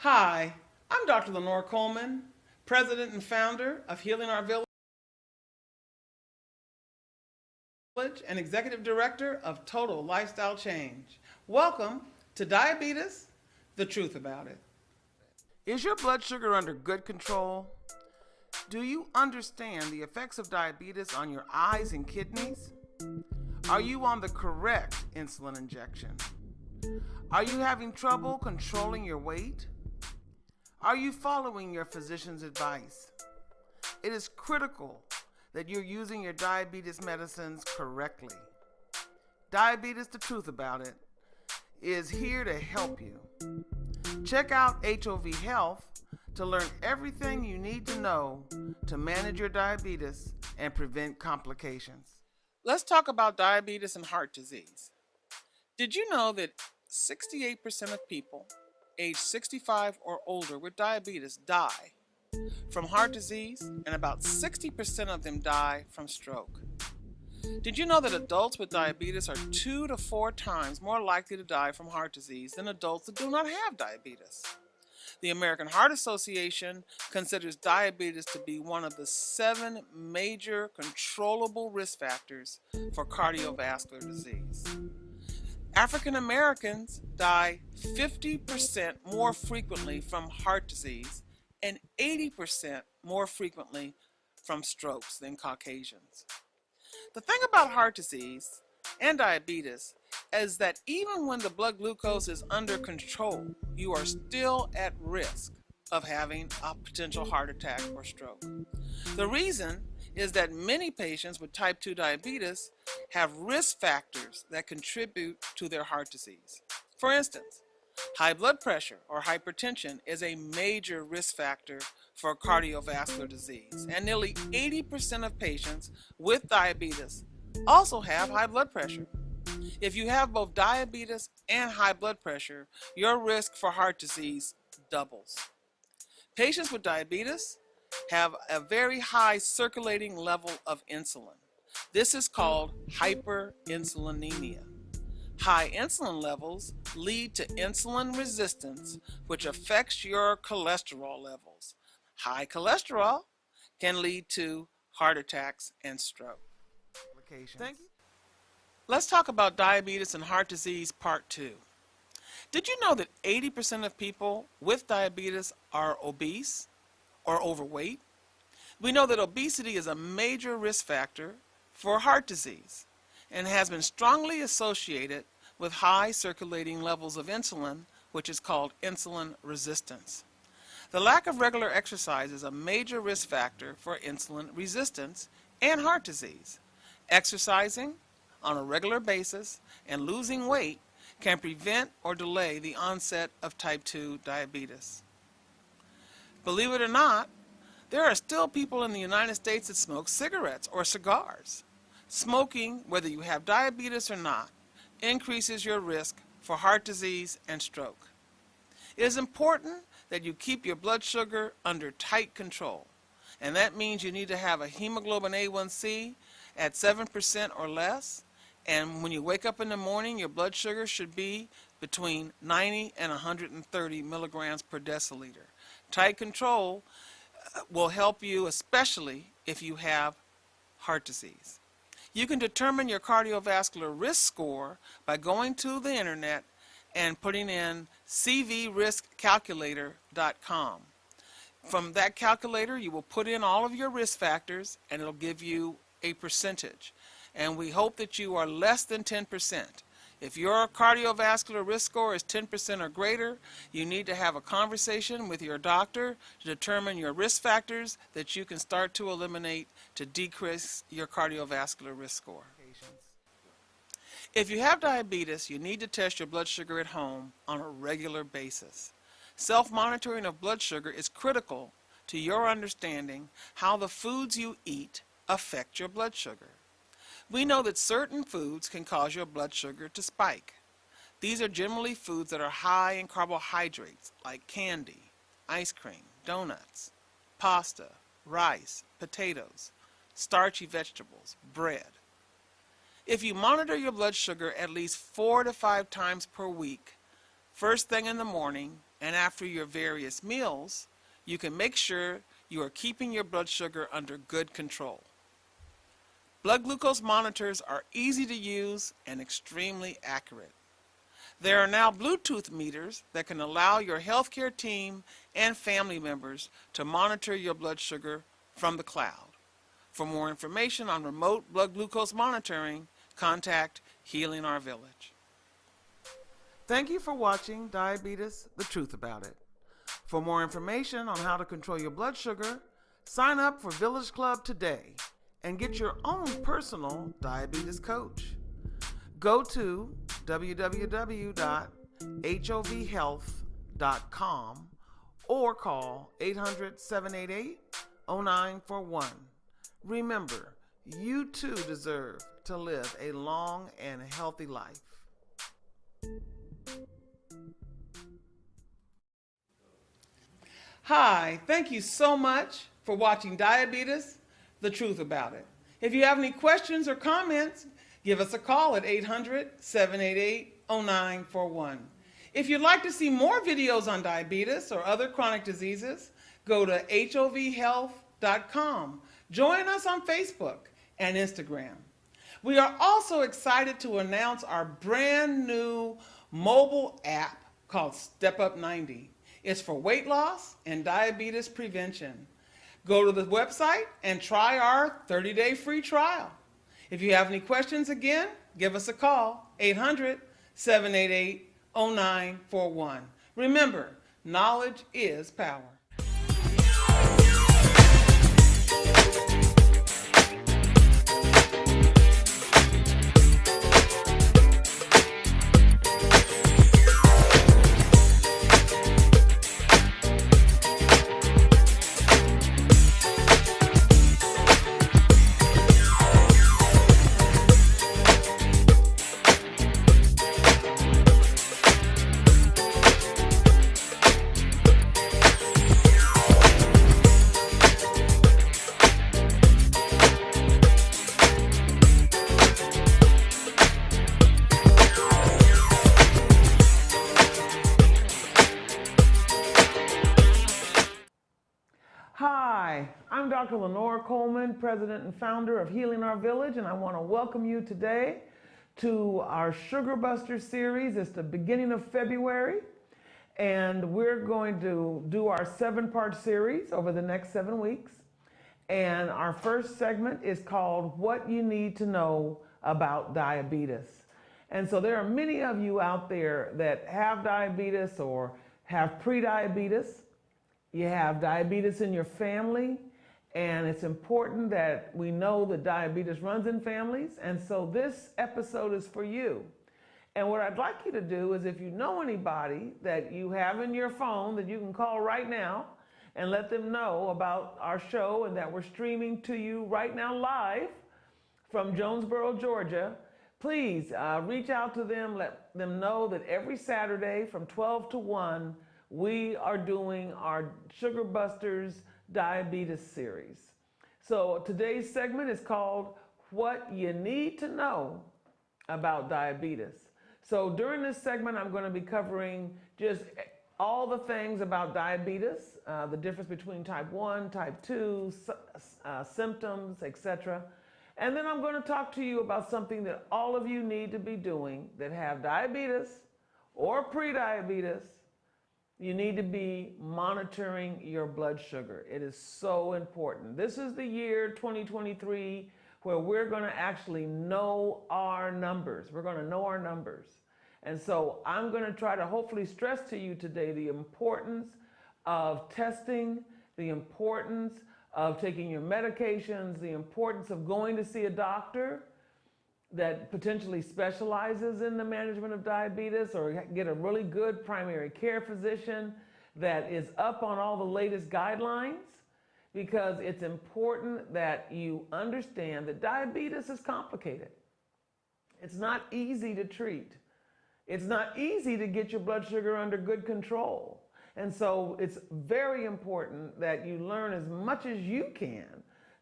Hi, I'm Dr. Lenore Coleman, President and founder of Healing Our Village and Executive Director of Total Lifestyle Change. Welcome to Diabetes, the Truth About It. Is your blood sugar under good control? Do you understand the effects of diabetes on your eyes and kidneys? Are you on the correct insulin injection? Are you having trouble controlling your weight? Are you following your physician's advice? It is critical that you're using your diabetes medicines correctly. Diabetes, the Truth About It, is here to help you. Check out HOV Health to learn everything you need to know to manage your diabetes and prevent complications. Let's talk about diabetes and heart disease. Did you know that 68% of people age 65 or older with diabetes die from heart disease, and about 60% of them die from stroke? Did you know that adults with diabetes are 2 to 4 times more likely to die from heart disease than adults that do not have diabetes? The American Heart Association considers diabetes to be one of the 7 major controllable risk factors for cardiovascular disease. African Americans die 50% more frequently from heart disease and 80% more frequently from strokes than Caucasians. The thing about heart disease and diabetes is that even when the blood glucose is under control, you are still at risk of having a potential heart attack or stroke. The reason is that many patients with type 2 diabetes have risk factors that contribute to their heart disease. For instance, high blood pressure or hypertension is a major risk factor for cardiovascular disease, and nearly 80% of patients with diabetes also have high blood pressure. If you have both diabetes and high blood pressure, your risk for heart disease doubles. Patients with diabetes have a very high circulating level of insulin. This is called hyperinsulinemia. High insulin levels lead to insulin resistance, which affects your cholesterol levels. High cholesterol can lead to heart attacks and stroke. Thank you. Let's talk about diabetes and heart disease part 2. Did you know that 80% of people with diabetes are obese or overweight? We know that obesity is a major risk factor for heart disease and has been strongly associated with high circulating levels of insulin, which is called insulin resistance. The lack of regular exercise is a major risk factor for insulin resistance and heart disease. Exercising on a regular basis and losing weight can prevent or delay the onset of type 2 diabetes. Believe it or not, there are still people in the United States that smoke cigarettes or cigars. Smoking, whether you have diabetes or not, increases your risk for heart disease and stroke. It is important that you keep your blood sugar under tight control, and that means you need to have a hemoglobin A1C at 7% or less, and when you wake up in the morning, your blood sugar should be between 90 and 130 milligrams per deciliter. Tight control will help you, especially if you have heart disease. You can determine your cardiovascular risk score by going to the internet and putting in cvriskcalculator.com. From that calculator, you will put in all of your risk factors and it'll give you a percentage. And we hope that you are less than 10%. If your cardiovascular risk score is 10% or greater, you need to have a conversation with your doctor to determine your risk factors that you can start to eliminate to decrease your cardiovascular risk score. If you have diabetes, you need to test your blood sugar at home on a regular basis. Self-monitoring of blood sugar is critical to your understanding how the foods you eat affect your blood sugar. We know that certain foods can cause your blood sugar to spike. These are generally foods that are high in carbohydrates, like candy, ice cream, donuts, pasta, rice, potatoes, starchy vegetables, bread. If you monitor your blood sugar at least 4 to 5 times per week, first thing in the morning and after your various meals, you can make sure you are keeping your blood sugar under good control. Blood glucose monitors are easy to use and extremely accurate. There are now Bluetooth meters that can allow your healthcare team and family members to monitor your blood sugar from the cloud. For more information on remote blood glucose monitoring, contact Healing Our Village. Thank you for watching Diabetes, the Truth About It. For more information on how to control your blood sugar, sign up for Village Club today and get your own personal diabetes coach. Go to www.hovhealth.com or call 800-788-0941. Remember, you too deserve to live a long and healthy life. Hi, thank you so much for watching Diabetes, the Truth About It. If you have any questions or comments, give us a call at 800-788-0941. If you'd like to see more videos on diabetes or other chronic diseases, go to hovhealth.com. Join us on Facebook and Instagram. We are also excited to announce our brand new mobile app called Step Up 90. It's for weight loss and diabetes prevention. Go to the website and try our 30-day free trial. If you have any questions, again, give us a call, 800-788-0941. Remember, knowledge is power. Hi, I'm Dr. Lenore Coleman, President and Founder of Healing Our Village, and I want to welcome you today to our Sugar Buster series. It's the beginning of February, and we're going to do our 7-part series over the next 7 weeks. And our first segment is called What You Need to Know About Diabetes. And so there are many of you out there that have diabetes or have prediabetes. You have diabetes in your family, and it's important that we know that diabetes runs in families. And so this episode is for you. And what I'd like you to do is, if you know anybody that you have in your phone that you can call right now and let them know about our show and that we're streaming to you right now live from Jonesboro, Georgia, please reach out to them, let them know that every Saturday from 12 to 1, we are doing our Sugar Busters Diabetes series. So today's segment is called What You Need to Know About Diabetes. So during this segment, I'm going to be covering just all the things about diabetes, the difference between type 1, type 2, symptoms, etc. And then I'm going to talk to you about something that all of you need to be doing that have diabetes or prediabetes. You need to be monitoring your blood sugar. It is so important. This is the year 2023 where we're going to actually know our numbers. We're going to know our numbers. And so I'm going to try to hopefully stress to you today the importance of testing, the importance of taking your medications, the importance of going to see a doctor that potentially specializes in the management of diabetes, or get a really good primary care physician that is up on all the latest guidelines, because it's important that you understand that diabetes is complicated. It's not easy to treat. It's not easy to get your blood sugar under good control. And so it's very important that you learn as much as you can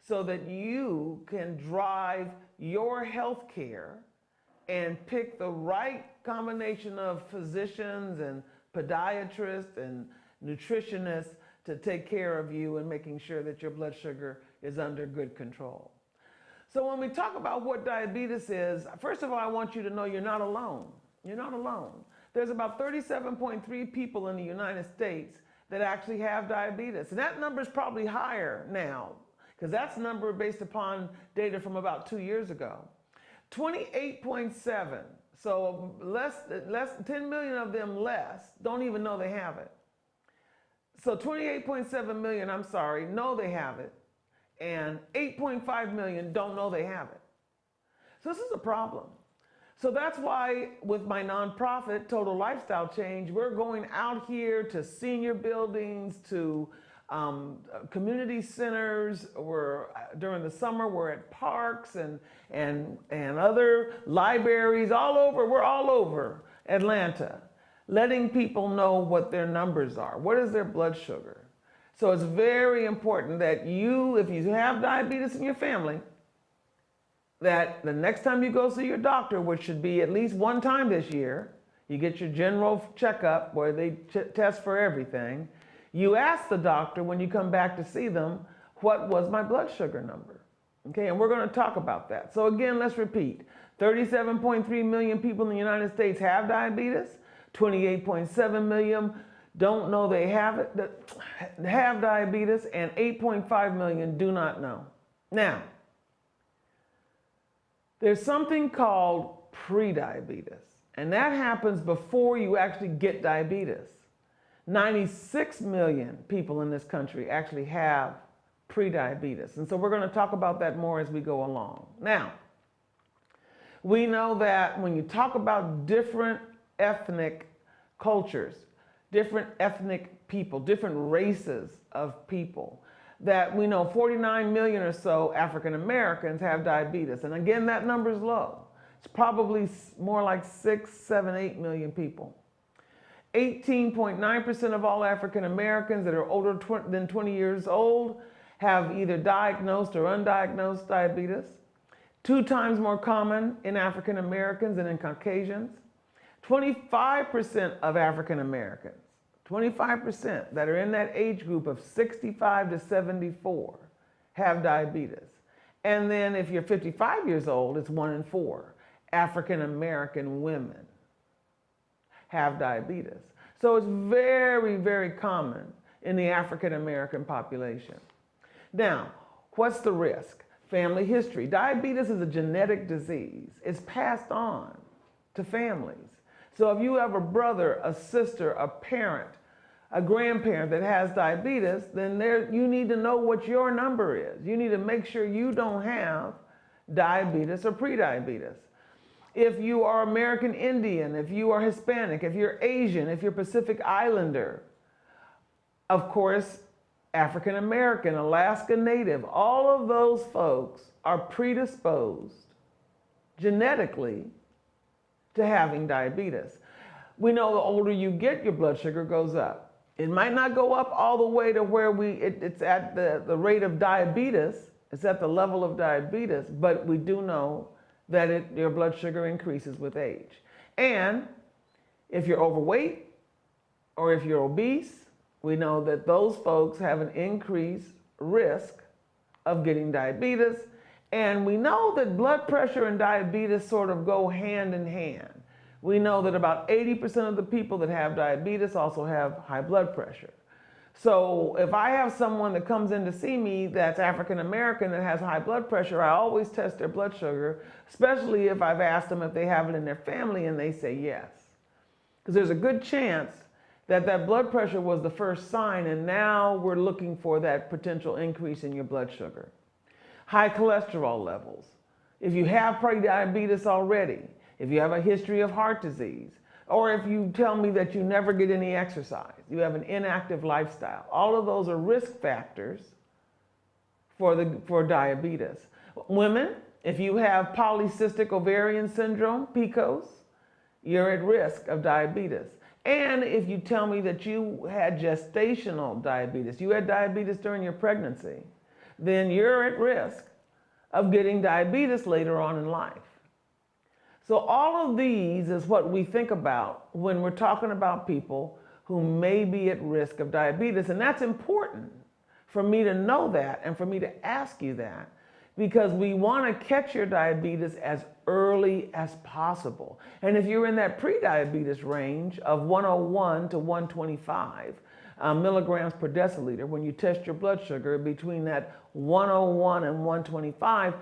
so that you can drive your health care and pick the right combination of physicians and podiatrists and nutritionists to take care of you and making sure that your blood sugar is under good control. So when we talk about what diabetes is, first of all, I want you to know you're not alone. You're not alone. There's about 37.3 people in the United States that actually have diabetes. And that number is probably higher now, because that's a number based upon data from about 2 years ago. 28.7, so less 10 million of them less, don't even know they have it. So 28.7 million, know they have it. And 8.5 million don't know they have it. So this is a problem. So that's why with my nonprofit, Total Lifestyle Change, we're going out here to senior buildings, to community centers. During the summer, we're at parks and other libraries all over. We're all over Atlanta, letting people know what their numbers are. What is their blood sugar? So it's very important that you, if you have diabetes in your family, that the next time you go see your doctor, which should be at least one time this year, you get your general checkup where they test for everything. You ask the doctor when you come back to see them, what was my blood sugar number? Okay, and we're going to talk about that. So again, let's repeat. 37.3 million people in the United States have diabetes. 28.7 million don't know they have diabetes, and 8.5 million do not know. Now, there's something called prediabetes, and that happens before you actually get diabetes. 96 million people in this country actually have prediabetes, and so we're going to talk about that more as we go along. Now, we know that when you talk about different ethnic cultures, different ethnic people, different races of people, that we know 49 million or so African Americans have diabetes. And again, that number is low. It's probably more like 6, 7, 8 million people. 18.9% of all African Americans that are older than 20 years old have either diagnosed or undiagnosed diabetes. 2 times more common in African Americans than in Caucasians. 25% of African Americans, 25% that are in that age group of 65 to 74 have diabetes. And then if you're 55 years old, it's 1 in 4 African American women have diabetes. So it's very, very common in the African American population. Now, What's the risk? Family history. Diabetes is a genetic disease. It's passed on to families. So if you have a brother, a sister, a parent, a grandparent that has diabetes, then you need to know what your number is. You need to make sure you don't have diabetes or prediabetes. If you are American Indian, if you are Hispanic, if you're Asian, if you're Pacific Islander, of course, African American, Alaska Native, all of those folks are predisposed genetically to having diabetes. We know the older you get, your blood sugar goes up. It might not go up all the way to where it's at the rate of diabetes, it's at the level of diabetes, but we do know that your blood sugar increases with age. And if you're overweight or if you're obese, we know that those folks have an increased risk of getting diabetes. And we know that blood pressure and diabetes sort of go hand in hand. We know that about 80% of the people that have diabetes also have high blood pressure. So if I have someone that comes in to see me that's African American that has high blood pressure, I always test their blood sugar, especially if I've asked them if they have it in their family and they say yes. Because there's a good chance that that blood pressure was the first sign, and now we're looking for that potential increase in your blood sugar. High cholesterol levels. If you have prediabetes already, if you have a history of heart disease, or if you tell me that you never get any exercise, you have an inactive lifestyle, all of those are risk factors for diabetes. Women, if you have polycystic ovarian syndrome, PCOS, you're at risk of diabetes. And if you tell me that you had gestational diabetes, you had diabetes during your pregnancy, then you're at risk of getting diabetes later on in life. So all of these is what we think about when we're talking about people who may be at risk of diabetes. And that's important for me to know that and for me to ask you that, because we want to catch your diabetes as early as possible. And if you're in that prediabetes range of 101 to 125 milligrams per deciliter, when you test your blood sugar between that 101 and 125,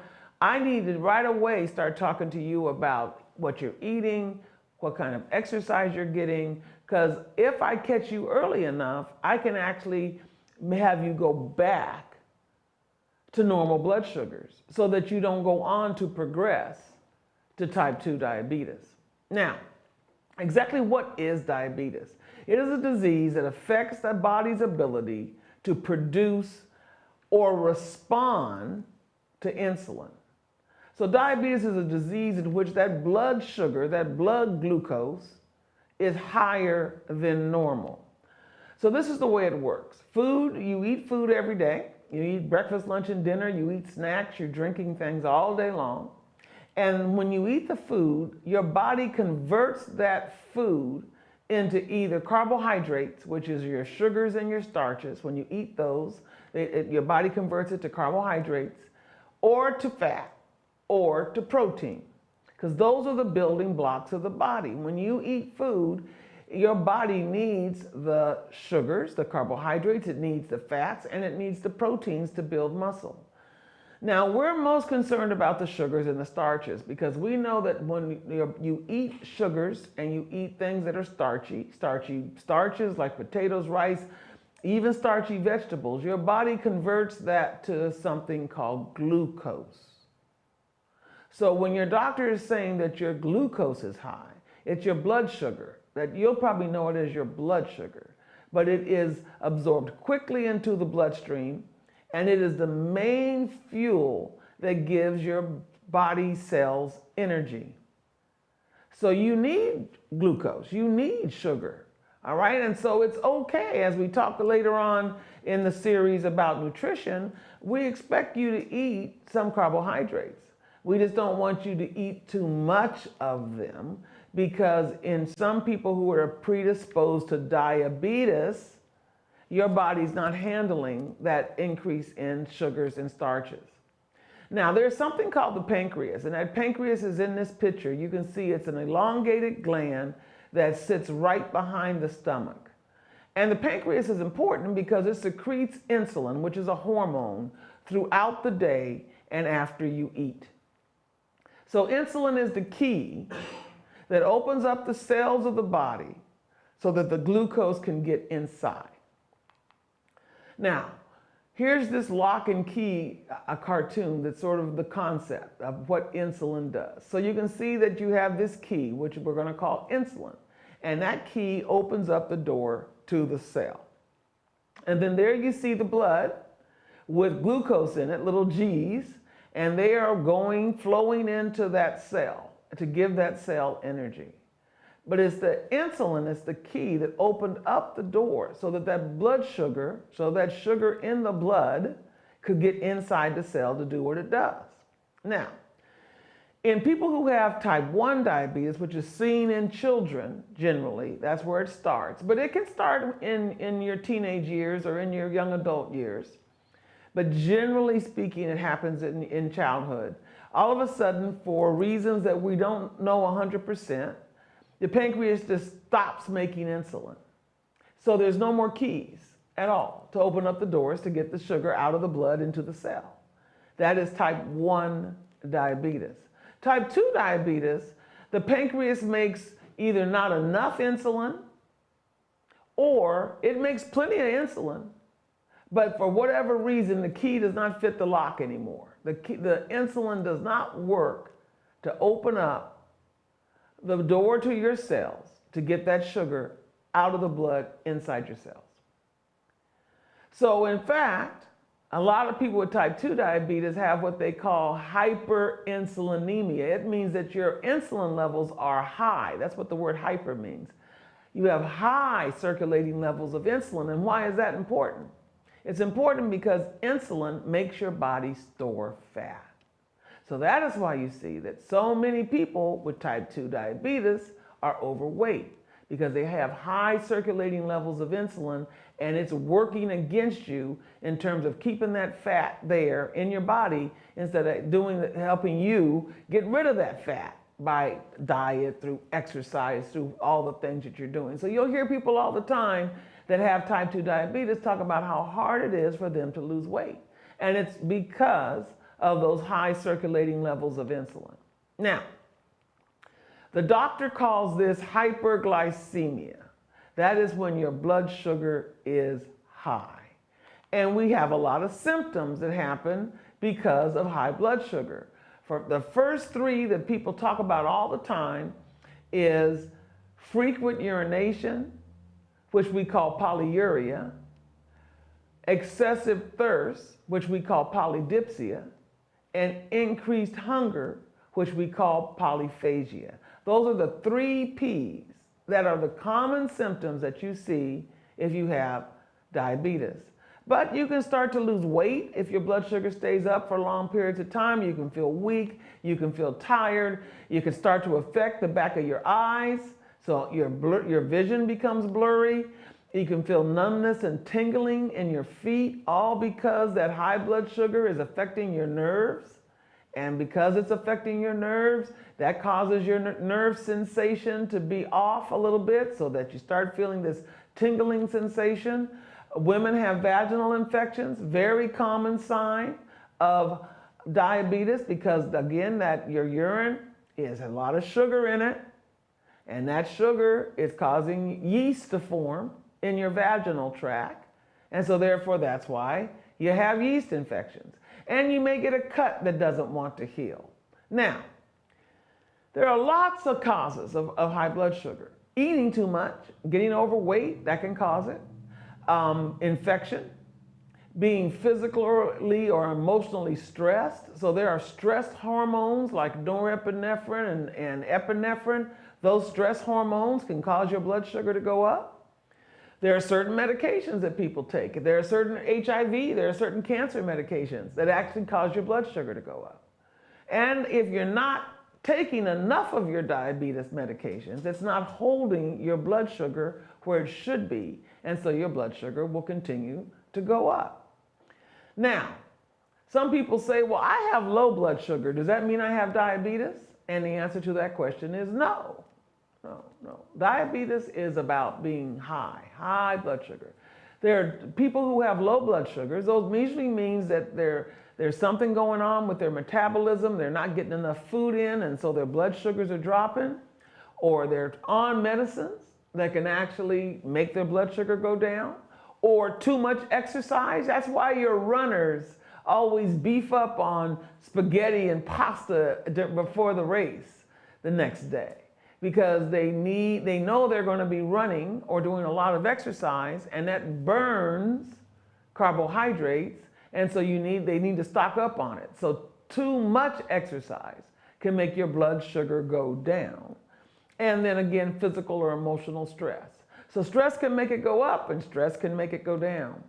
I need to right away start talking to you about what you're eating, what kind of exercise you're getting, because if I catch you early enough, I can actually have you go back to normal blood sugars so that you don't go on to progress to type 2 diabetes. Now, exactly what is diabetes? It is a disease that affects the body's ability to produce or respond to insulin. So diabetes is a disease in which that blood sugar, that blood glucose, is higher than normal. So this is the way it works. Food, you eat food every day. You eat breakfast, lunch, and dinner. You eat snacks. You're drinking things all day long. And when you eat the food, your body converts that food into either carbohydrates, which is your sugars and your starches. When you eat those, your body converts it to carbohydrates, or to fat, or to protein, because those are the building blocks of the body. When you eat food, your body needs the sugars, the carbohydrates, it needs the fats, and it needs the proteins to build muscle. Now, we're most concerned about the sugars and the starches because we know that when you eat sugars and you eat things that are starches like potatoes, rice, even starchy vegetables, your body converts that to something called glucose. So when your doctor is saying that your glucose is high, it's your blood sugar, that you'll probably know it as your blood sugar, but it is absorbed quickly into the bloodstream, and it is the main fuel that gives your body cells energy. So you need glucose, you need sugar, all right? And so it's okay, as we talk later on in the series about nutrition, we expect you to eat some carbohydrates. We just don't want you to eat too much of them, because in some people who are predisposed to diabetes, your body's not handling that increase in sugars and starches. Now, there's something called the pancreas, and that pancreas is in this picture. You can see it's an elongated gland that sits right behind the stomach. And the pancreas is important because it secretes insulin, which is a hormone, throughout the day and after you eat. So insulin is the key that opens up the cells of the body so that the glucose can get inside. Now, here's this lock and key, a cartoon that's sort of the concept of what insulin does. So you can see that you have this key, which we're going to call insulin. And that key opens up the door to the cell. And then there you see the blood with glucose in it, little G's, and they are flowing into that cell to give that cell energy. But it's the insulin, it's the key that opened up the door so that that sugar in the blood could get inside the cell to do what it does. Now, in people who have type 1 diabetes, which is seen in children generally, that's where it starts. But it can start in your teenage years or in your young adult years. But generally speaking, it happens in childhood. All of a sudden, for reasons that we don't know 100%, the pancreas just stops making insulin. So there's no more keys at all to open up the doors to get the sugar out of the blood into the cell. That is type 1 diabetes. Type 2 diabetes, the pancreas makes either not enough insulin or it makes plenty of insulin, but for whatever reason, the key does not fit the lock anymore. The insulin does not work to open up the door to your cells to get that sugar out of the blood inside your cells. So in fact, a lot of people with type 2 diabetes have what they call hyperinsulinemia. It means that your insulin levels are high. That's what the word hyper means. You have high circulating levels of insulin. And why is that important? It's important because insulin makes your body store fat. So that is why you see that so many people with type 2 diabetes are overweight, because they have high circulating levels of insulin and it's working against you in terms of keeping that fat there in your body instead of helping you get rid of that fat by diet, through exercise, through all the things that you're doing. So you'll hear people all the time that have type 2 diabetes talk about how hard it is for them to lose weight. And it's because of those high circulating levels of insulin. Now, the doctor calls this hyperglycemia. That is when your blood sugar is high. And we have a lot of symptoms that happen because of high blood sugar. For the first three that people talk about all the time is frequent urination, which we call polyuria, excessive thirst, which we call polydipsia, and increased hunger, which we call polyphagia. Those are the 3 P's that are the common symptoms that you see if you have diabetes. But you can start to lose weight if your blood sugar stays up for long periods of time. You can feel weak, you can feel tired, you can start to affect the back of your eyes, so your vision becomes blurry. You can feel numbness and tingling in your feet, all because that high blood sugar is affecting your nerves. And because it's affecting your nerves, that causes your nerve sensation to be off a little bit so that you start feeling this tingling sensation. Women have vaginal infections, very common sign of diabetes, because again, that your urine has a lot of sugar in it, and that sugar is causing yeast to form in your vaginal tract. And so therefore, that's why you have yeast infections. And you may get a cut that doesn't want to heal. Now, there are lots of causes of high blood sugar. Eating too much, getting overweight, that can cause it. Infection, being physically or emotionally stressed. So there are stress hormones like norepinephrine and epinephrine. Those stress hormones can cause your blood sugar to go up. There are certain medications that people take. There are certain HIV, there are certain cancer medications that actually cause your blood sugar to go up. And if you're not taking enough of your diabetes medications, it's not holding your blood sugar where it should be. And so your blood sugar will continue to go up. Now, some people say, well, I have low blood sugar. Does that mean I have diabetes? And the answer to that question is no. No. Diabetes is about being high blood sugar. There are people who have low blood sugars. Those usually means that there's something going on with their metabolism. They're not getting enough food in, and so their blood sugars are dropping, or they're on medicines that can actually make their blood sugar go down, or too much exercise. That's why your runners always beef up on spaghetti and pasta before the race the next day, because they know they're going to be running or doing a lot of exercise, and that burns carbohydrates, and so they need to stock up on it. So too much exercise can make your blood sugar go down. And then again, physical or emotional stress. So stress can make it go up, and stress can make it go down.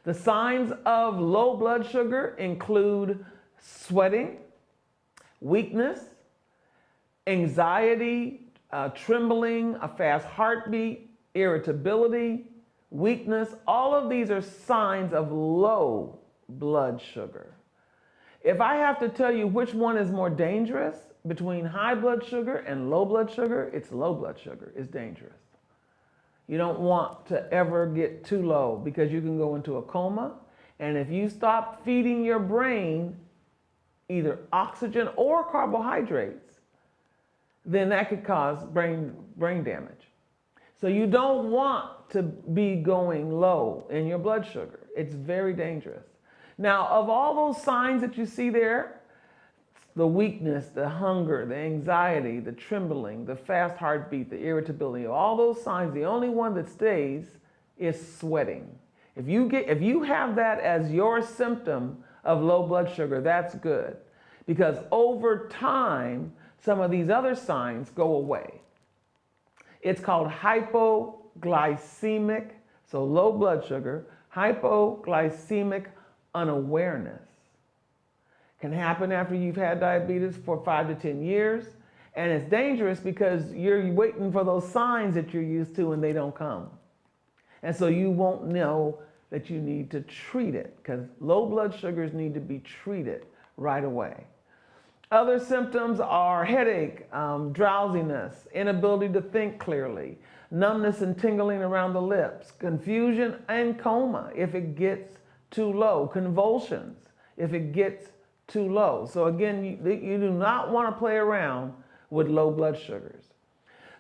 The signs of low blood sugar include sweating, weakness, anxiety, trembling, a fast heartbeat, irritability, weakness. All of these are signs of low blood sugar. If I have to tell you which one is more dangerous between high blood sugar and low blood sugar, it's low blood sugar is dangerous. You don't want to ever get too low, because you can go into a coma, and if you stop feeding your brain either oxygen or carbohydrates, then that could cause brain damage. So you don't want to be going low in your blood sugar. It's very dangerous. Now, of all those signs that you see there, the weakness, the hunger, the anxiety, the trembling, the fast heartbeat, the irritability, all those signs, the only one that stays is sweating. If you have that as your symptom of low blood sugar, that's good, because over time, some of these other signs go away. It's called hypoglycemic, so low blood sugar, hypoglycemic unawareness. Can happen after you've had diabetes for 5 to 10 years, and it's dangerous because you're waiting for those signs that you're used to and they don't come. And so you won't know that you need to treat it, because low blood sugars need to be treated right away. Other symptoms are headache, drowsiness, inability to think clearly, numbness and tingling around the lips, confusion and coma if it gets too low, convulsions if it gets too low. So again, you do not want to play around with low blood sugars.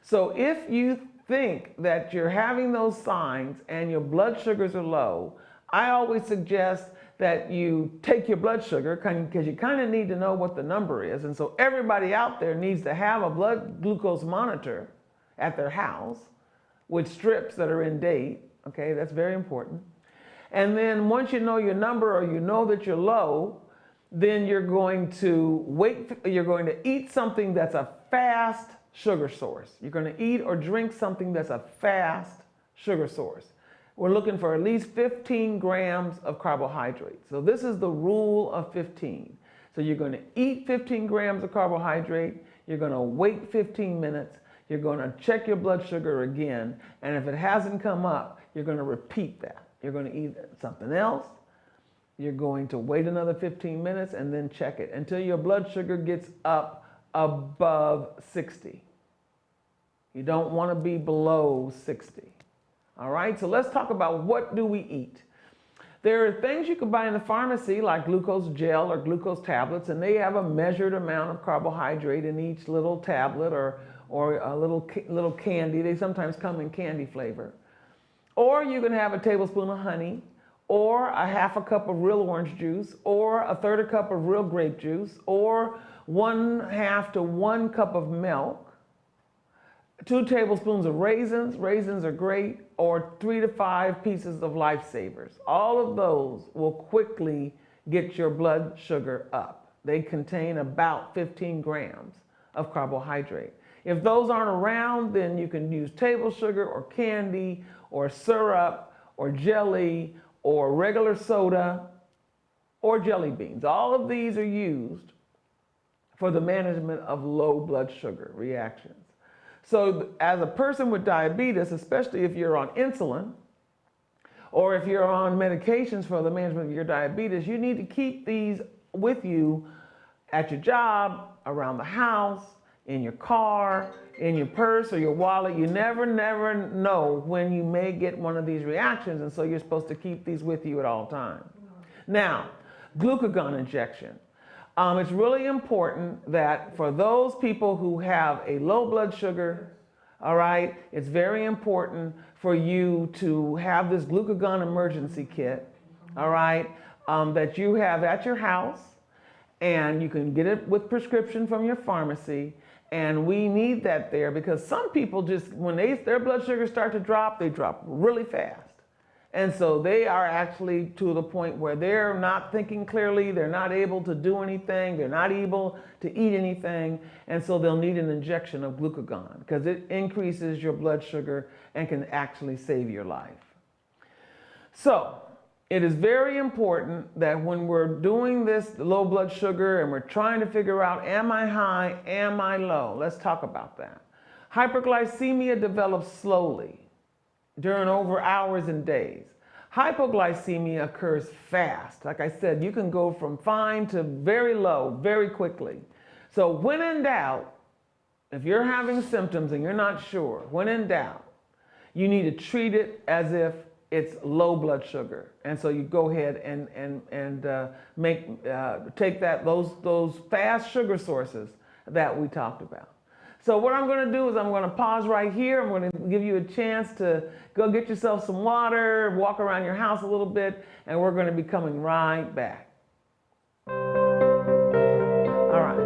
So if you think that you're having those signs and your blood sugars are low, I always suggest that you take your blood sugar, because you kind of need to know what the number is. And so everybody out there needs to have a blood glucose monitor at their house with strips that are in date. Okay, that's very important. And then once you know your number, or you know that you're low, then you're going to eat something that's a fast sugar source. You're going to eat or drink something that's a fast sugar source. We're looking for at least 15 grams of carbohydrate. So this is the rule of 15. So you're going to eat 15 grams of carbohydrate, you're going to wait 15 minutes, you're going to check your blood sugar again, and if it hasn't come up, you're going to repeat that. You're going to eat something else, you're going to wait another 15 minutes, and then check it until your blood sugar gets up above 60. You don't want to be below 60. All right, so let's talk about what do we eat. There are things you can buy in the pharmacy, like glucose gel or glucose tablets, and they have a measured amount of carbohydrate in each little tablet, or a little candy. They sometimes come in candy flavor. Or you can have a tablespoon of honey, or a half a cup of real orange juice, or a third a cup of real grape juice, or 1/2 to 1 cup of milk, 2 tablespoons of raisins. Raisins are great, or 3 to 5 pieces of Lifesavers. All of those will quickly get your blood sugar up. They contain about 15 grams of carbohydrate. If those aren't around, then you can use table sugar or candy or syrup or jelly or regular soda or jelly beans. All of these are used for the management of low blood sugar reactions. So as a person with diabetes, especially if you're on insulin or if you're on medications for the management of your diabetes, you need to keep these with you at your job, around the house, in your car, in your purse or your wallet. You never know when you may get one of these reactions, and so you're supposed to keep these with you at all times. Now, glucagon injection. It's really important that for those people who have a low blood sugar, all right, it's very important for you to have this glucagon emergency kit, all right, that you have at your house, and you can get it with prescription from your pharmacy. And we need that there because some people just, when their blood sugars start to drop, they drop really fast. And so they are actually to the point where they're not thinking clearly, they're not able to do anything, they're not able to eat anything, and so they'll need an injection of glucagon because it increases your blood sugar and can actually save your life. So it is very important that when we're doing this low blood sugar and we're trying to figure out, am I high, am I low? Let's talk about that. Hyperglycemia develops slowly during over hours and days. Hypoglycemia occurs fast. Like I said, you can go from fine to very low very quickly. So when in doubt, if you're having symptoms and you're not sure, when in doubt, you need to treat it as if it's low blood sugar. And so you go ahead and take those fast sugar sources that we talked about. So what I'm going to do is I'm going to pause right here. I'm going to give you a chance to go get yourself some water, walk around your house a little bit, and we're going to be coming right back. All right.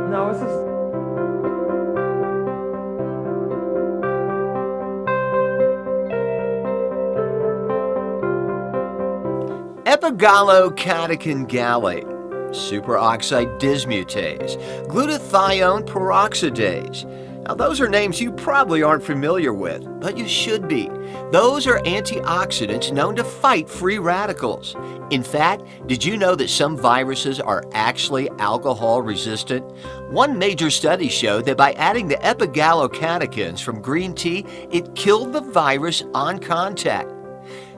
No, it's just... Epigallocatechin gallate, superoxide dismutase, glutathione peroxidase. Now those are names you probably aren't familiar with, but you should be. Those are antioxidants known to fight free radicals. In fact, did you know that some viruses are actually alcohol resistant? One major study showed that by adding the epigallocatechins from green tea, it killed the virus on contact.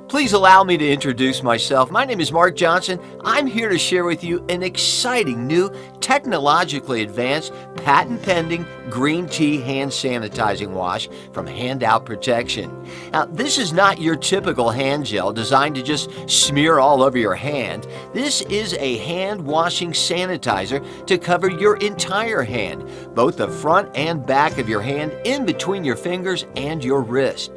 Please allow me to introduce myself. My name is Mark Johnson. I'm here to share with you an exciting new, technologically advanced, patent-pending green tea hand sanitizing wash from Handout Protection. Now, this is not your typical hand gel designed to just smear all over your hand. This is a hand washing sanitizer to cover your entire hand, both the front and back of your hand, in between your fingers and your wrist.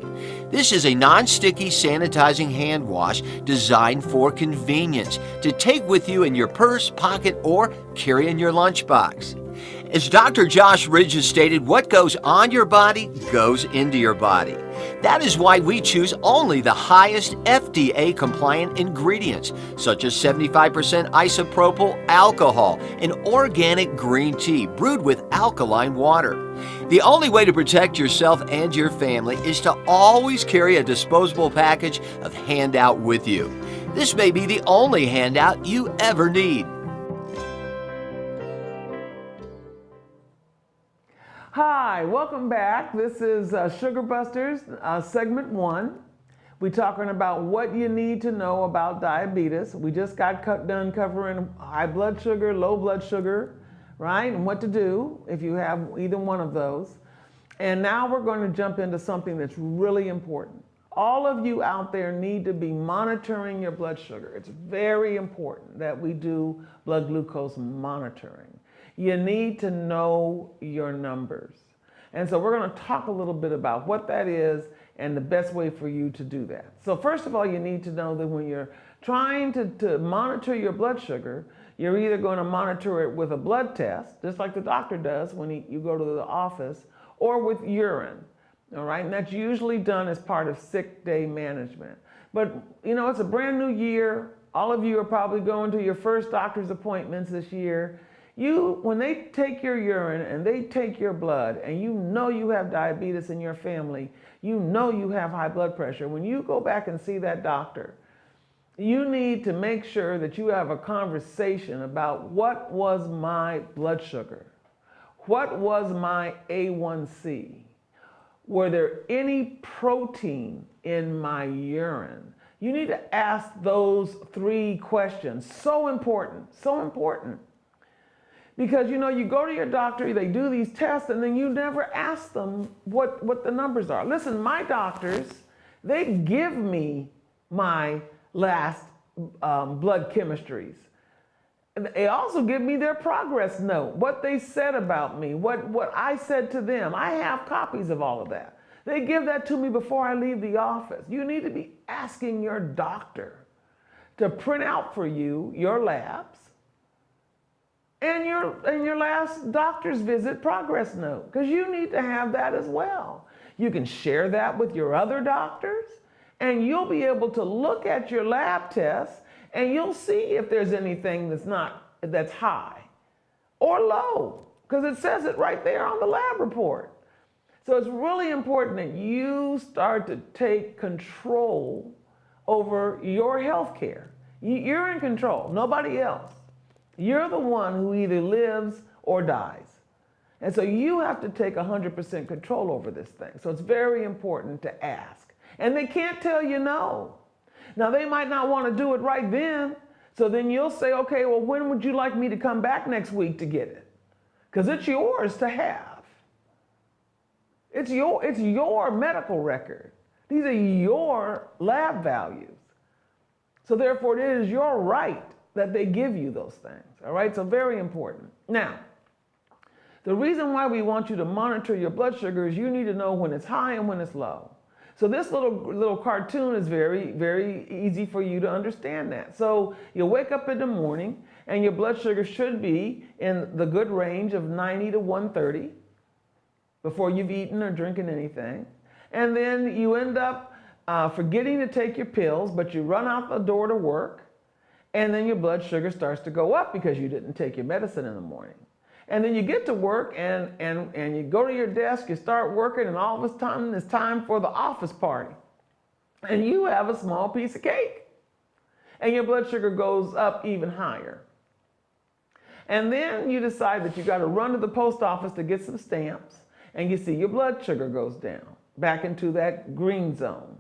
This is a non-sticky sanitizing hand wash designed for convenience to take with you in your purse, pocket, or carry in your lunchbox. As Dr. Josh Ridge has stated, what goes on your body goes into your body. That is why we choose only the highest FDA-compliant ingredients, such as 75% isopropyl alcohol, an organic green tea brewed with alkaline water. The only way to protect yourself and your family is to always carry a disposable package of Handout with you. This may be the only handout you ever need. Hi, welcome back. This is Sugar Busters, segment 1. We're talking about what you need to know about diabetes. We just got done covering high blood sugar, low blood sugar, right? And what to do if you have either one of those. And now we're going to jump into something that's really important. All of you out there need to be monitoring your blood sugar. It's very important that we do blood glucose monitoring. You need to know your numbers. And so we're going to talk a little bit about what that is and the best way for you to do that. So first of all, you need to know that when you're trying to monitor your blood sugar, you're either going to monitor it with a blood test, just like the doctor does when you go to the office, or with urine. All right, and that's usually done as part of sick day management. But you know, it's a brand new year. All of you are probably going to your first doctor's appointments this year. When they take your urine and they take your blood and you know you have diabetes in your family, you know you have high blood pressure, when you go back and see that doctor, you need to make sure that you have a conversation about what was my blood sugar? What was my A1C? Were there any protein in my urine? You need to ask those 3 questions. So important, so important. Because you go to your doctor, they do these tests, and then you never ask them what the numbers are. Listen, my doctors, they give me my last blood chemistries. They also give me their progress note, what they said about me, what I said to them. I have copies of all of that. They give that to me before I leave the office. You need to be asking your doctor to print out for you your labs and your last doctor's visit progress note, because you need to have that as well. You can share that with your other doctors, and you'll be able to look at your lab tests, and you'll see if there's anything that's high or low, because it says it right there on the lab report. So it's really important that you start to take control over your health care. You're in control, nobody else. You're the one who either lives or dies. And so you have to take 100% control over this thing. So it's very important to ask. And they can't tell you no. Now, they might not want to do it right then. So then you'll say, okay, well, when would you like me to come back next week to get it? Because it's yours to have. It's your medical record. These are your lab values. So therefore, it is your right that they give you those things. All right, so very important. Now, the reason why we want you to monitor your blood sugar is you need to know when it's high and when it's low. So this little cartoon is very, very easy for you to understand that. So you wake up in the morning and your blood sugar should be in the good range of 90 to 130 before you've eaten or drinking anything. And then you end up forgetting to take your pills, but you run out the door to work, and then your blood sugar starts to go up because you didn't take your medicine in the morning. And then you get to work and you go to your desk, you start working, and all of a sudden it's time for the office party. And you have a small piece of cake. And your blood sugar goes up even higher. And then you decide that you got to run to the post office to get some stamps, and you see your blood sugar goes down back into that green zone.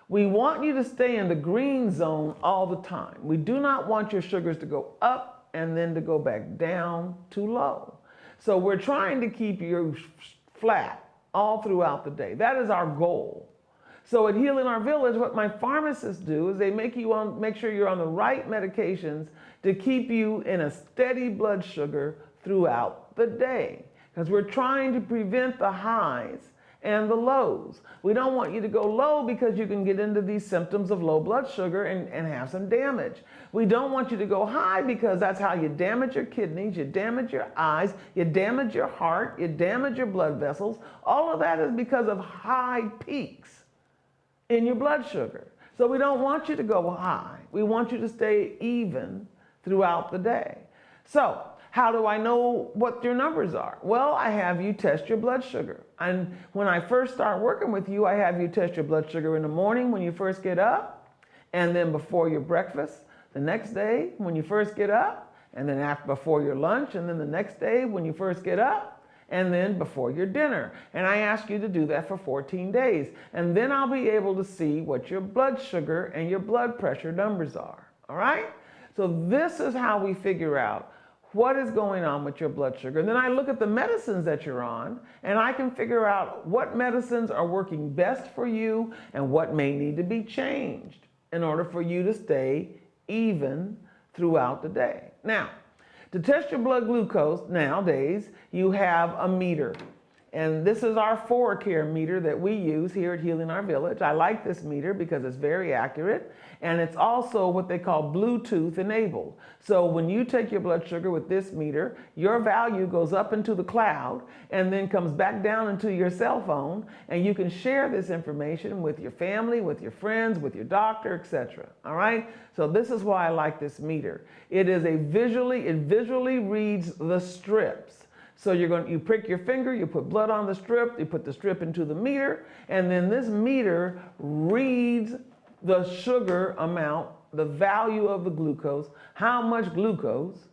We want you to stay in the green zone all the time. We do not want your sugars to go up and then to go back down too low. So we're trying to keep you flat all throughout the day. That is our goal. So at Healing Our Village, what my pharmacists do is they make sure you're on the right medications to keep you in a steady blood sugar throughout the day. Because we're trying to prevent the highs and the lows. We don't want you to go low because you can get into these symptoms of low blood sugar and have some damage. We don't want you to go high because that's how you damage your kidneys, you damage your eyes, you damage your heart, you damage your blood vessels. All of that is because of high peaks in your blood sugar. So we don't want you to go high. We want you to stay even throughout the day. So how do I know what your numbers are? Well, I have you test your blood sugar. And when I first start working with you, I have you test your blood sugar in the morning when you first get up, and then before your breakfast, the next day when you first get up, and then before your lunch, and then the next day when you first get up, and then before your dinner. And I ask you to do that for 14 days. And then I'll be able to see what your blood sugar and your blood pressure numbers are. All right? So this is how we figure out what is going on with your blood sugar. And then I look at the medicines that you're on, and I can figure out what medicines are working best for you and what may need to be changed in order for you to stay even throughout the day. Now, to test your blood glucose nowadays, you have a meter. And this is our 4Care meter that we use here at Healing Our Village. I like this meter because it's very accurate, and it's also what they call Bluetooth enabled. So when you take your blood sugar with this meter, your value goes up into the cloud and then comes back down into your cell phone, and you can share this information with your family, with your friends, with your doctor, etc. All right? So this is why I like this meter. It visually reads the strips. So you prick your finger, you put blood on the strip, you put the strip into the meter, and then this meter reads the sugar amount, the value of the glucose, how much glucose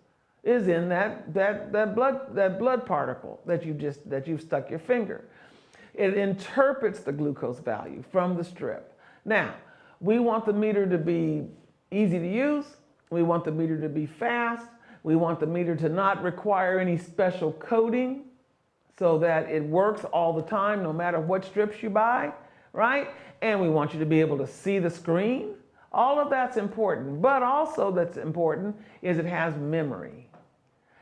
is in that blood particle that you've stuck your finger. It interprets the glucose value from the strip. Now, we want the meter to be easy to use. We want the meter to be fast. We want the meter to not require any special coating so that it works all the time, no matter what strips you buy, right? And we want you to be able to see the screen. All of that's important, but also that's important is it has memory.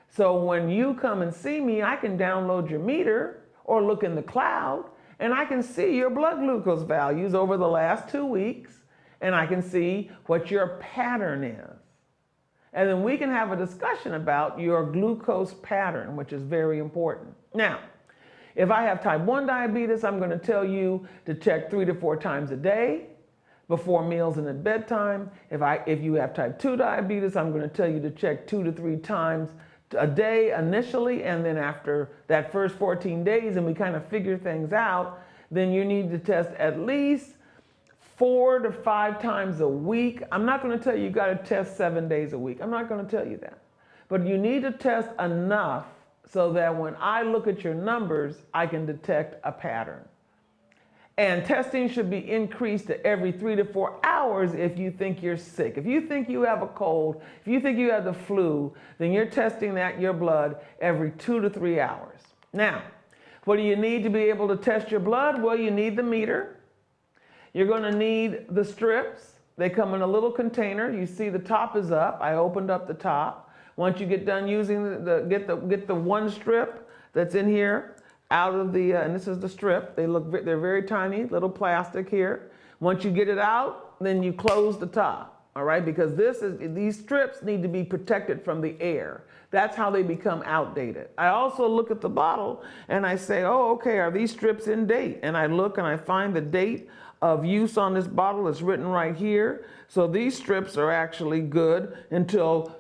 So when you come and see me, I can download your meter or look in the cloud, and I can see your blood glucose values over the last 2 weeks, and I can see what your pattern is. And then we can have a discussion about your glucose pattern, which is very important. Now, if I have type 1 diabetes, I'm going to tell you to check 3 to 4 times a day, before meals and at bedtime. If you have type 2 diabetes, I'm going to tell you to check 2 to 3 times a day initially, and then after that first 14 days and we kind of figure things out, then you need to test at least 4 to 5 times a week. I'm not going to tell you you got to test 7 days a week. I'm not going to tell you that. But you need to test enough so that when I look at your numbers, I can detect a pattern. And testing should be increased to every 3 to 4 hours if you think you're sick. If you think you have a cold, if you think you have the flu, then you're testing your blood every 2 to 3 hours. Now, what do you need to be able to test your blood? Well, you need the meter. You're going to need the strips. They come in a little container. You see the top is up. I opened up the top. Once you get done using get the one strip that's in here out of the, and this is the strip. They're very tiny, little plastic here. Once you get it out, then you close the top, all right? Because these strips need to be protected from the air. That's how they become outdated. I also look at the bottle and I say, oh, okay, are these strips in date? And I look and I find the date of use on this bottle. It's written right here. So these strips are actually good until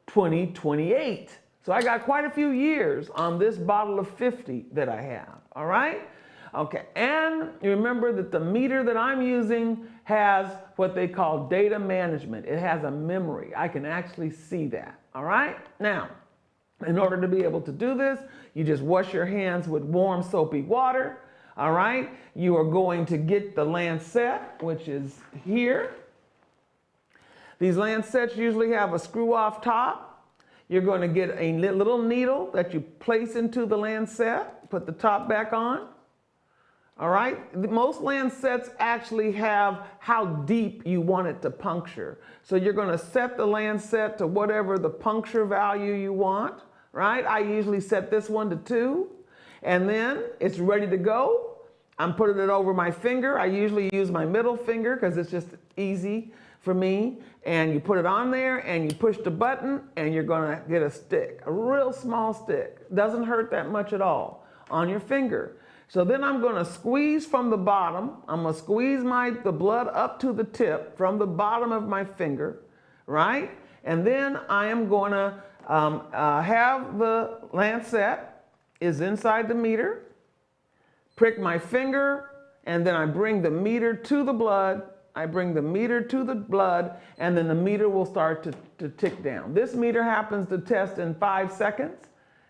2028. So I got quite a few years on this bottle of 50 that I have, all right? Okay, and remember that the meter that I'm using has what they call data management. It has a memory. I can actually see that, all right? Now, in order to be able to do this, you just wash your hands with warm soapy water, all right? You are going to get the lancet, which is here. These lancets usually have a screw-off top. You're going to get a little needle that you place into the lancet, put the top back on. All right? Most lancets actually have how deep you want it to puncture. So you're going to set the lancet to whatever the puncture value you want, right? I usually set this one to 2, and then it's ready to go. I'm putting it over my finger. I usually use my middle finger because it's just easy for me. And you put it on there and you push the button and you're gonna get a stick, a real small stick. Doesn't hurt that much at all on your finger. So then I'm gonna squeeze from the bottom. I'm gonna squeeze the blood up to the tip from the bottom of my finger, right? And then I am gonna have the lancet is inside the meter, prick my finger, and then I bring the meter to the blood. I bring the meter to the blood, and then the meter will start to tick down. This meter happens to test in 5 seconds,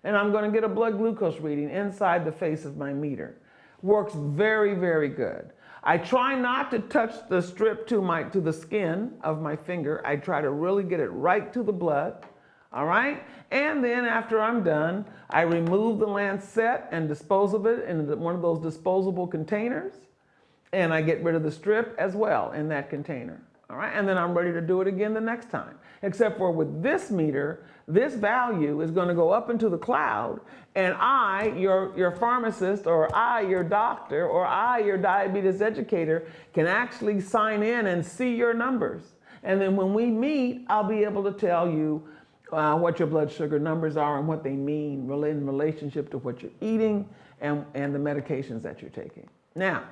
and I'm going to get a blood glucose reading inside the face of my meter. Works very, very good. I try not to touch the strip to the skin of my finger. I try to really get it right to the blood, all right? And then after I'm done, I remove the lancet and dispose of it in one of those disposable containers. And I get rid of the strip as well in that container, all right? And then I'm ready to do it again the next time. Except for with this meter, this value is going to go up into the cloud, and I, your pharmacist, or I, your doctor, or I, your diabetes educator, can actually sign in and see your numbers. And then when we meet, I'll be able to tell you what your blood sugar numbers are and what they mean in relationship to what you're eating and the medications that you're taking. Now,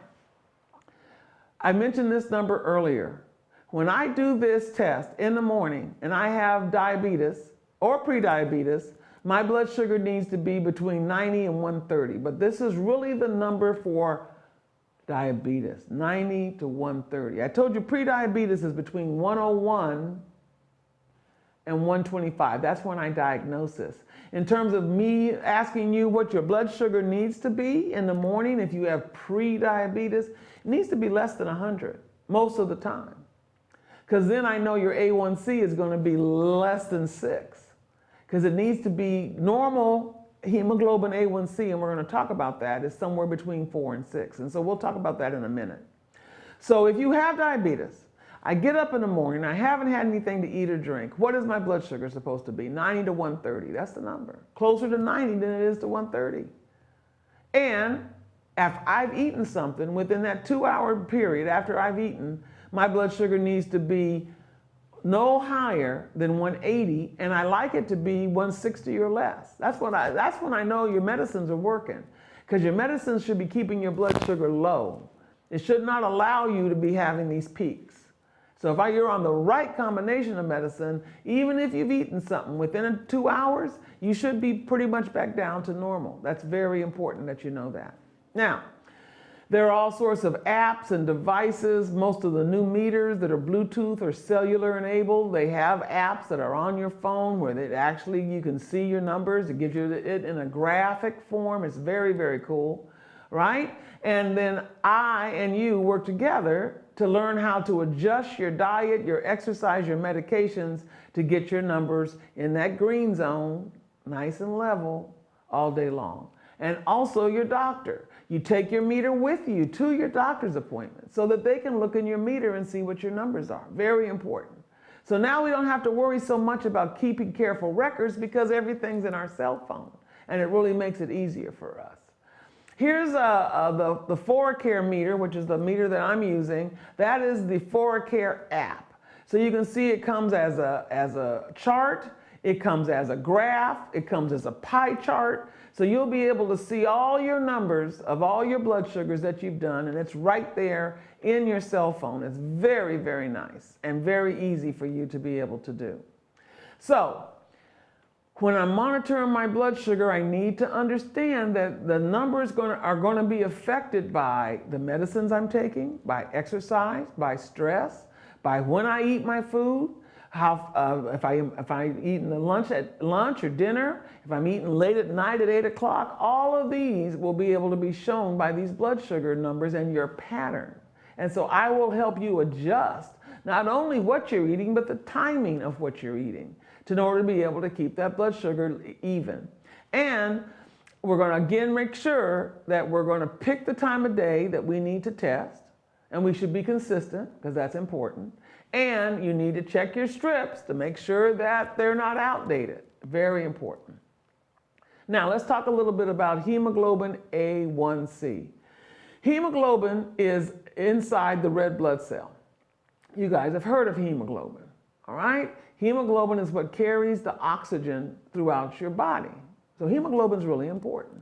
I mentioned this number earlier. When I do this test in the morning and I have diabetes or prediabetes, my blood sugar needs to be between 90 and 130. But this is really the number for diabetes, 90 to 130. I told you prediabetes is between 101 and 125. That's when I diagnose this. In terms of me asking you what your blood sugar needs to be in the morning, if you have pre-diabetes, it needs to be less than 100 most of the time. Because then I know your A1C is going to be less than 6. because it needs to be normal hemoglobin A1C, and we're going to talk about that, is somewhere between 4 and 6. And so we'll talk about that in a minute. So if you have diabetes, I get up in the morning, I haven't had anything to eat or drink. What is my blood sugar supposed to be? 90 to 130. That's the number. Closer to 90 than it is to 130. And if I've eaten something, within that 2-hour period after I've eaten, my blood sugar needs to be no higher than 180, and I like it to be 160 or less. That's when I know your medicines are working, because your medicines should be keeping your blood sugar low. It should not allow you to be having these peaks. So if you're on the right combination of medicine, even if you've eaten something within 2 hours, you should be pretty much back down to normal. That's very important that you know that. Now, there are all sorts of apps and devices. Most of the new meters that are Bluetooth or cellular enabled, they have apps that are on your phone where you can see your numbers. It gives you it in a graphic form. It's very, very cool, right? And then I and you work together to learn how to adjust your diet, your exercise, your medications to get your numbers in that green zone, nice and level, all day long. And also your doctor. You take your meter with you to your doctor's appointment so that they can look in your meter and see what your numbers are. Very important. So now we don't have to worry so much about keeping careful records because everything's in our cell phone, and it really makes it easier for us. Here's the ForaCare meter, which is the meter that I'm using. That is the ForaCare app. So you can see it comes as a chart, it comes as a graph, it comes as a pie chart. So you'll be able to see all your numbers of all your blood sugars that you've done, and it's right there in your cell phone. It's very, very nice and very easy for you to be able to do. So when I'm monitoring my blood sugar, I need to understand that the numbers are going to be affected by the medicines I'm taking, by exercise, by stress, by when I eat my food, if I'm eating at lunch or dinner, if I'm eating late at night at 8 o'clock, all of these will be able to be shown by these blood sugar numbers and your pattern. And so I will help you adjust not only what you're eating, but the timing of what you're eating in order to be able to keep that blood sugar even. And we're going to again make sure that we're going to pick the time of day that we need to test, and we should be consistent because that's important. And you need to check your strips to make sure that they're not outdated. Very important. Now let's talk a little bit about hemoglobin A1C. Hemoglobin is inside the red blood cell. You guys have heard of hemoglobin, all right? Hemoglobin is what carries the oxygen throughout your body. So hemoglobin is really important,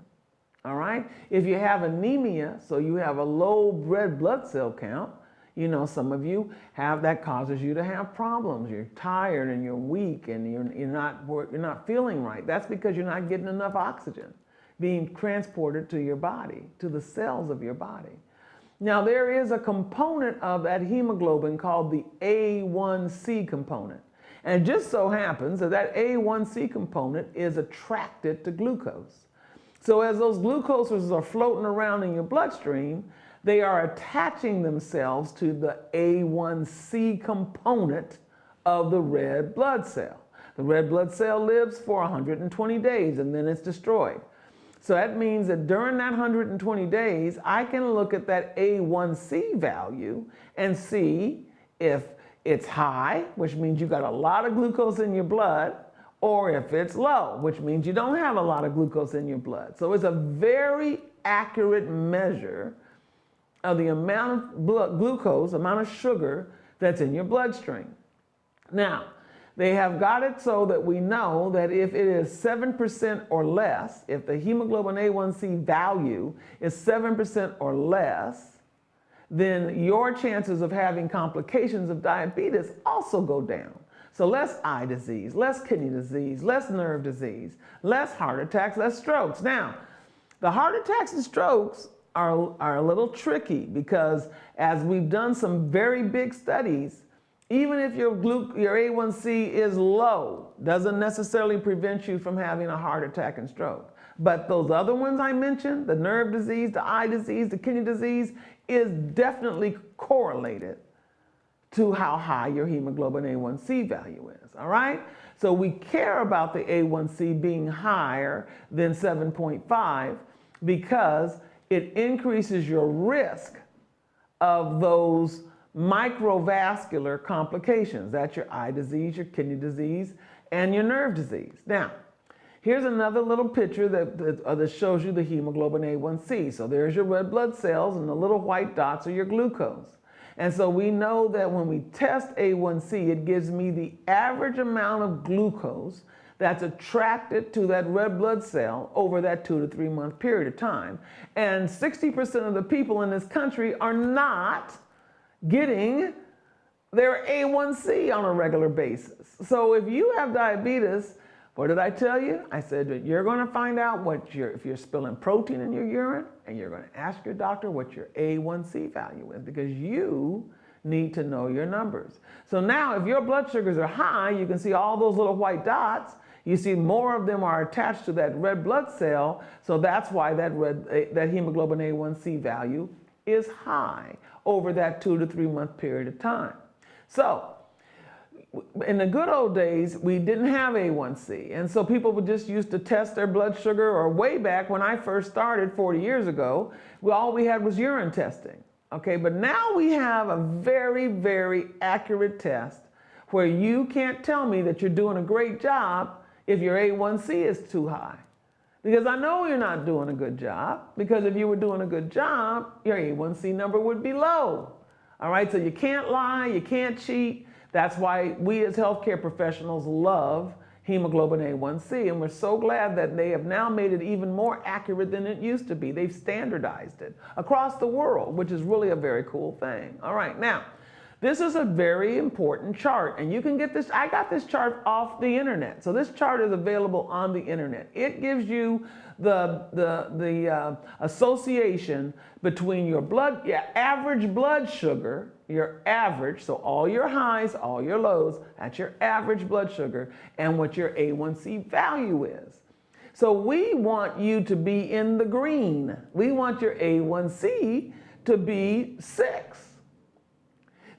all right? If you have anemia, so you have a low red blood cell count, you know, some of you have that causes you to have problems. You're tired and you're weak and you're not feeling right. That's because you're not getting enough oxygen being transported to your body, to the cells of your body. Now, there is a component of that hemoglobin called the A1C component. And it just so happens that that A1C component is attracted to glucose. So as those glucoses are floating around in your bloodstream, they are attaching themselves to the A1C component of the red blood cell. The red blood cell lives for 120 days and then it's destroyed. So that means that during that 120 days, I can look at that A1C value and see if it's high, which means you got a lot of glucose in your blood, or if it's low, which means you don't have a lot of glucose in your blood. So it's a very accurate measure of the amount of glucose, amount of sugar that's in your bloodstream. Now, they have got it so that we know that if it is 7% or less, if the hemoglobin A1C value is 7% or less, then your chances of having complications of diabetes also go down. So less eye disease, less kidney disease, less nerve disease, less heart attacks, less strokes. Now, the heart attacks and strokes are a little tricky because as we've done some very big studies, even if your A1C is low, doesn't necessarily prevent you from having a heart attack and stroke. But those other ones I mentioned, the nerve disease, the eye disease, the kidney disease, is definitely correlated to how high your hemoglobin A1C value is, all right? So we care about the A1C being higher than 7.5 because it increases your risk of those microvascular complications. That's your eye disease, your kidney disease, and your nerve disease. Now, here's another little picture that shows you the hemoglobin A1C. So there's your red blood cells, and the little white dots are your glucose. And so we know that when we test A1C, it gives me the average amount of glucose that's attracted to that red blood cell over that 2 to 3 month period of time. And 60% of the people in this country are not getting their A1C on a regular basis. So if you have diabetes, what did I tell you? I said that you're going to find out if you're spilling protein in your urine, and you're going to ask your doctor what your A1C value is, because you need to know your numbers. So now if your blood sugars are high, you can see all those little white dots. You see more of them are attached to that red blood cell, so that's why that hemoglobin A1C value is high over that 2 to 3 month period of time. So in the good old days, we didn't have A1C, and so people would just used to test their blood sugar, or way back when I first started 40 years ago, all we had was urine testing. Okay, but now we have a very, very accurate test where you can't tell me that you're doing a great job if your A1C is too high. Because I know you're not doing a good job, because if you were doing a good job, your A1C number would be low. All right, so you can't lie, you can't cheat. That's why we as healthcare professionals love hemoglobin A1C, and we're so glad that they have now made it even more accurate than it used to be. They've standardized it across the world, which is really a very cool thing. All right, now, this is a very important chart, and you can get this. I got this chart off the internet, so this chart is available on the internet. It gives you the association between your average blood sugar, your average, so all your highs, all your lows, that's your average blood sugar, and what your A1C value is. So we want you to be in the green. We want your A1C to be 6.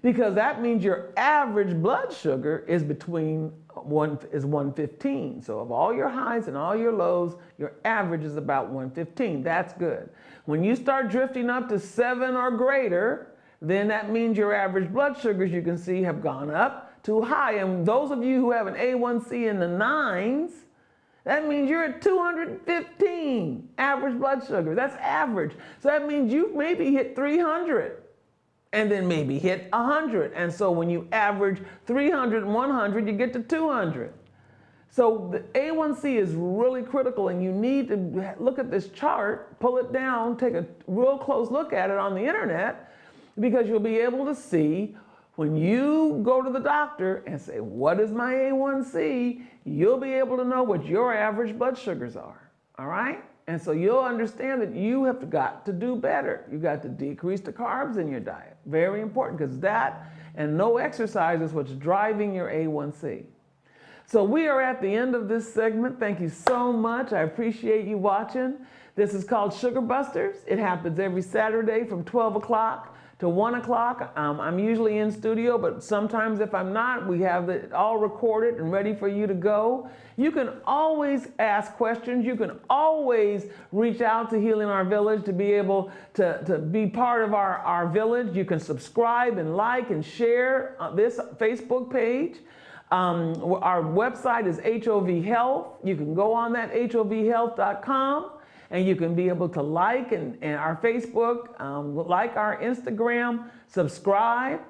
Because that means your average blood sugar is 115. So of all your highs and all your lows, your average is about 115. That's good. When you start drifting up to 7 or greater, then that means your average blood sugars, you can see, have gone up too high. And those of you who have an A1C in the 9s, that means you're at 215 average blood sugar. That's average. So that means you've maybe hit 300. And then maybe hit 100. And so when you average 300 and 100, you get to 200. So the A1C is really critical, and you need to look at this chart, pull it down, take a real close look at it on the internet, because you'll be able to see when you go to the doctor and say, what is my A1C? You'll be able to know what your average blood sugars are, all right? And so you'll understand that you have got to do better. You've got to decrease the carbs in your diet. Very important, because that and no exercise is what's driving your A1C. So we are at the end of this segment. Thank you so much. I appreciate you watching. This is called Sugar Busters. It happens every Saturday from 12 o'clock to 1 o'clock. I'm usually in studio, but sometimes if I'm not, we have it all recorded and ready for you to go. You can always ask questions. You can always reach out to Healing Our Village to be able to be part of our village. You can subscribe and like and share this Facebook page. Our website is HOV Health. You can go on that, hovhealth.com. And you can be able to like and our Facebook, like our Instagram, subscribe.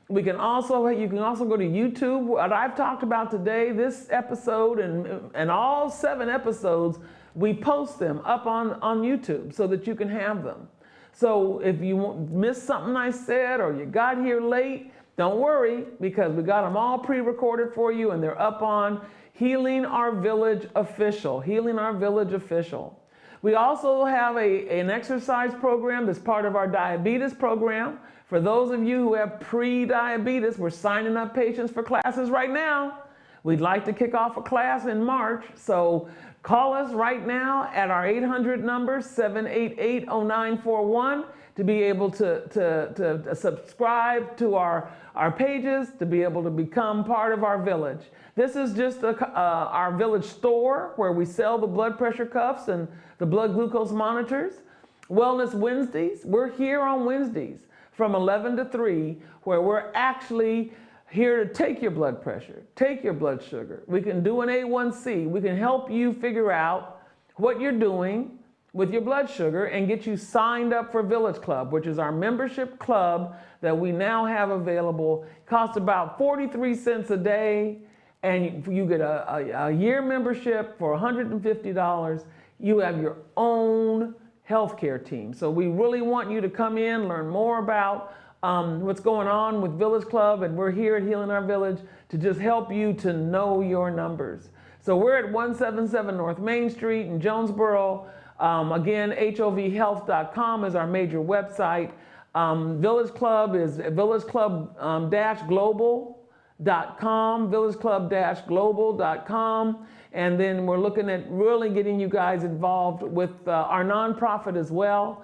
You can also go to YouTube. What I've talked about today, this episode and all 7 episodes, we post them up on YouTube so that you can have them. So if you missed something I said or you got here late, don't worry, because we got them all pre-recorded for you, and they're up on Healing Our Village Official, Healing Our Village Official. We also have an exercise program that's part of our diabetes program. For those of you who have pre-diabetes, we're signing up patients for classes right now. We'd like to kick off a class in March, so call us right now at our 800 number, 788-0941, to be able to subscribe to our pages, to be able to become part of our village. This is just our village store where we sell the blood pressure cuffs and the blood glucose monitors. Wellness Wednesdays, we're here on Wednesdays from 11 to 3, where we're actually here to take your blood pressure, take your blood sugar. We can do an A1C. We can help you figure out what you're doing with your blood sugar and get you signed up for Village Club, which is our membership club that we now have available. It costs about 43 cents a day, and you get a year membership for $150. You have your own healthcare team. So we really want you to come in, learn more about what's going on with Village Club, and we're here at Healing Our Village to just help you to know your numbers. So we're at 177 North Main Street in Jonesboro. Again, hovhealth.com is our major website. Village Club is villageclub-global.com, villageclub-global.com. And then we're looking at really getting you guys involved with our nonprofit as well.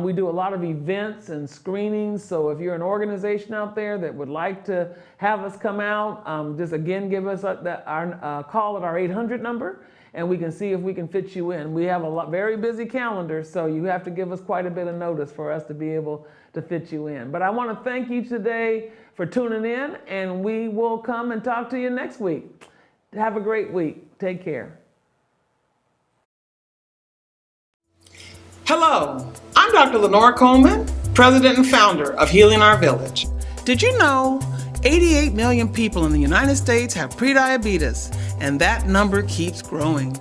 We do a lot of events and screenings, so if you're an organization out there that would like to have us come out, just again give us our call at our 800 number, and we can see if we can fit you in. We have a very busy calendar, so you have to give us quite a bit of notice for us to be able to fit you in. But I want to thank you today for tuning in, and we will come and talk to you next week. Have a great week. Take care. Hello, I'm Dr. Lenore Coleman, President and founder of Healing Our Village. Did you know 88 million people in the United States have prediabetes, and that number keeps growing?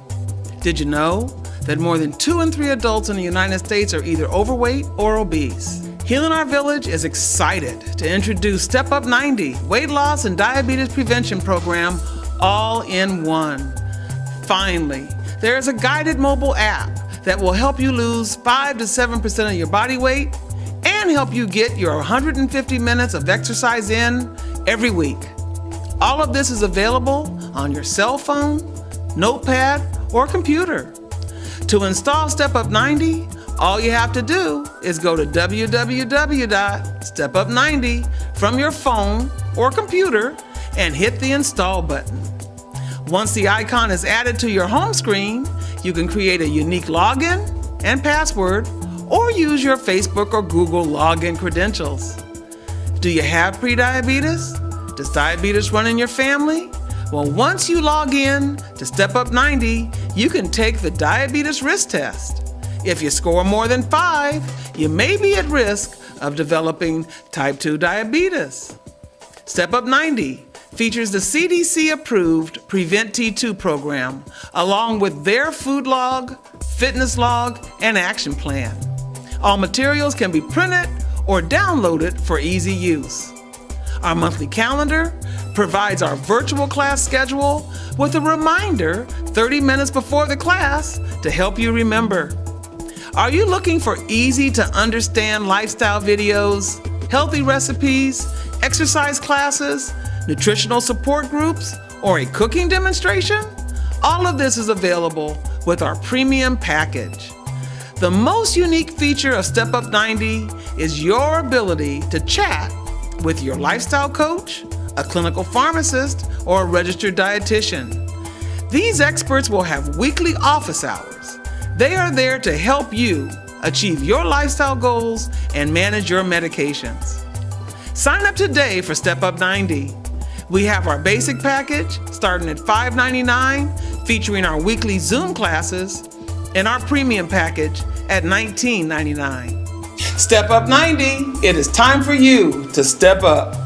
Did you know that more than 2 in 3 adults in the United States are either overweight or obese? Healing Our Village is excited to introduce Step Up 90 weight loss and diabetes prevention program all in one. Finally, there is a guided mobile app that will help you lose 5 to 7% of your body weight and help you get your 150 minutes of exercise in every week. All of this is available on your cell phone, notepad, or computer. To install Step Up 90, all you have to do is go to www.stepup90 from your phone or computer and hit the install button. Once the icon is added to your home screen, you can create a unique login and password or use your Facebook or Google login credentials. Do you have prediabetes? Does diabetes run in your family? Well, once you log in to Step Up 90, you can take the diabetes risk test. If you score more than 5, you may be at risk of developing type 2 diabetes. Step Up 90 features the CDC-approved Prevent T2 program, along with their food log, fitness log, and action plan. All materials can be printed or downloaded for easy use. Our monthly calendar provides our virtual class schedule with a reminder 30 minutes before the class to help you remember. Are you looking for easy to understand lifestyle videos, healthy recipes, exercise classes, nutritional support groups, or a cooking demonstration? All of this is available with our premium package. The most unique feature of Step Up 90 is your ability to chat with your lifestyle coach, a clinical pharmacist, or a registered dietitian. These experts will have weekly office hours. They are there to help you achieve your lifestyle goals and manage your medications. Sign up today for Step Up 90. We have our basic package starting at $5.99, featuring our weekly Zoom classes, and our premium package at $19.99. Step Up 90, it is time for you to step up.